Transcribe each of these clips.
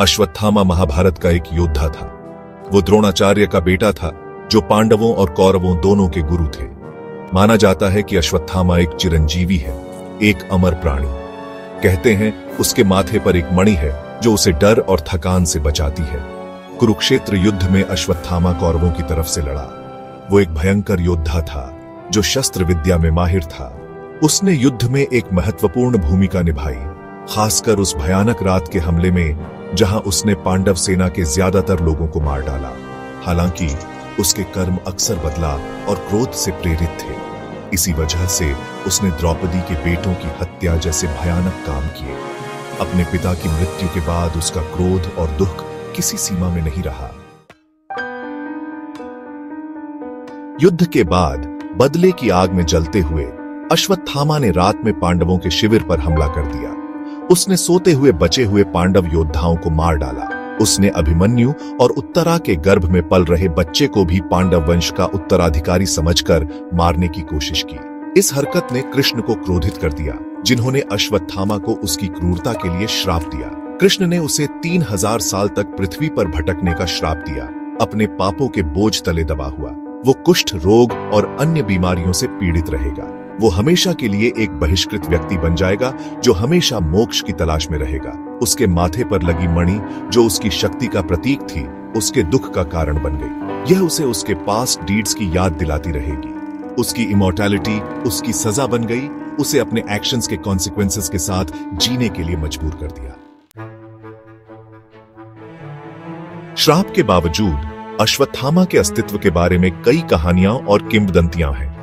अश्वत्थामा महाभारत का एक योद्धा था। वो द्रोणाचार्य का बेटा था, जो पांडवों और कौरवों दोनों के गुरु थे। माना जाता है कि अश्वत्थामा एक चिरंजीवी है, एक अमर प्राणी। कहते हैं उसके माथे पर एक मणि है जो उसे डर और थकान से बचाती है। कुरुक्षेत्र युद्ध में अश्वत्थामा कौरवों की तरफ से लड़ा। वो एक भयंकर योद्धा था जो शस्त्र विद्या में माहिर था। उसने युद्ध में एक महत्वपूर्ण भूमिका निभाई, खासकर उस भयानक रात के हमले में जहां उसने पांडव सेना के ज्यादातर लोगों को मार डाला। हालांकि उसके कर्म अक्सर बदलाव और क्रोध से प्रेरित थे। इसी वजह से उसने द्रौपदी के बेटों की हत्या जैसे भयानक काम किए। अपने पिता की मृत्यु के बाद उसका क्रोध और दुख किसी सीमा में नहीं रहा। युद्ध के बाद बदले की आग में जलते हुए अश्वत्थामा ने रात में पांडवों के शिविर पर हमला कर दिया। उसने सोते हुए बचे हुए पांडव योद्धाओं को मार डाला। उसने अभिमन्यु और उत्तरा के गर्भ में पल रहे बच्चे को भी पांडव वंश का उत्तराधिकारी समझकर मारने की कोशिश की। इस हरकत ने कृष्ण को क्रोधित कर दिया, जिन्होंने अश्वत्थामा को उसकी क्रूरता के लिए श्राप दिया। कृष्ण ने उसे 3000 साल तक पृथ्वी पर भटकने का श्राप दिया। अपने पापों के बोझ तले दबा हुआ वो कुष्ठ रोग और अन्य बीमारियों से पीड़ित रहेगा। वो हमेशा के लिए एक बहिष्कृत व्यक्ति बन जाएगा, जो हमेशा मोक्ष की तलाश में रहेगा। उसके माथे पर लगी मणि, जो उसकी शक्ति का प्रतीक थी, उसके दुख का कारण बन गई। यह उसे उसके पास्ट डीड्स की याद दिलाती रहेगी। उसकी इमॉर्टैलिटी उसकी सजा बन गई। उसे अपने एक्शंस के कॉन्सिक्वेंसेस के साथ जीने के लिए मजबूर कर दिया। श्राप के बावजूद अश्वत्थामा के अस्तित्व के बारे में कई कहानियां और किंवदंतियां हैं।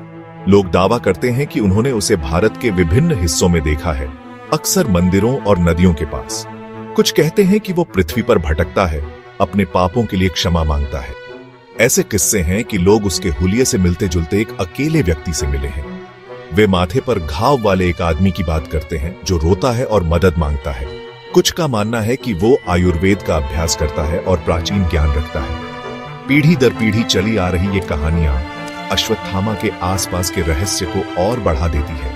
लोग दावा करते हैं कि उन्होंने उसे भारत के विभिन्न हिस्सों में देखा है, अक्सर मंदिरों और नदियों के पास। कुछ कहते हैं कि वो पृथ्वी पर भटकता है, अपने पापों के लिए क्षमा मांगता है। ऐसे किस्से हैं कि लोग उसके हुलिये से मिलते जुलते एक अकेले व्यक्ति से मिले हैं। वे माथे पर घाव वाले एक आदमी की बात करते हैं जो रोता है और मदद मांगता है। कुछ का मानना है कि वो आयुर्वेद का अभ्यास करता है और प्राचीन ज्ञान रखता है। पीढ़ी दर पीढ़ी चली आ रही ये कहानियां अश्वत्थामा के आसपास के रहस्य को और बढ़ा देती है।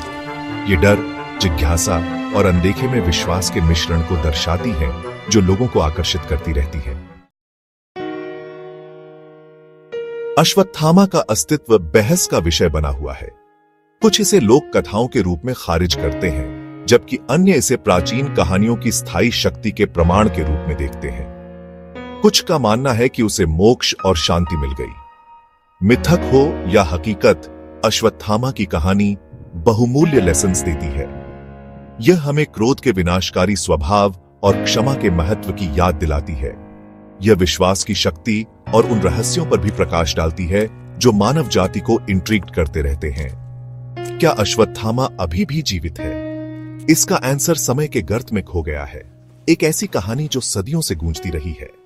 ये डर, जिज्ञासा और अनदेखे में विश्वास के मिश्रण को दर्शाती है, जो लोगों को आकर्षित करती रहती है। अश्वत्थामा का अस्तित्व बहस का विषय बना हुआ है। कुछ इसे लोक कथाओं के रूप में खारिज करते हैं, जबकि अन्य इसे प्राचीन कहानियों की स्थायी शक्ति के प्रमाण के रूप में देखते हैं। कुछ का मानना है कि उसे मोक्ष और शांति मिल गई। मिथक हो या हकीकत, अश्वत्थामा की कहानी बहुमूल्य लेसन्स देती है। यह हमें क्रोध के विनाशकारी स्वभाव और क्षमा के महत्व की याद दिलाती है। यह विश्वास की शक्ति और उन रहस्यों पर भी प्रकाश डालती है जो मानव जाति को इंट्रिग्ड करते रहते हैं। क्या अश्वत्थामा अभी भी जीवित है? इसका आंसर समय के गर्त में खो गया है। एक ऐसी कहानी जो सदियों से गूंजती रही है।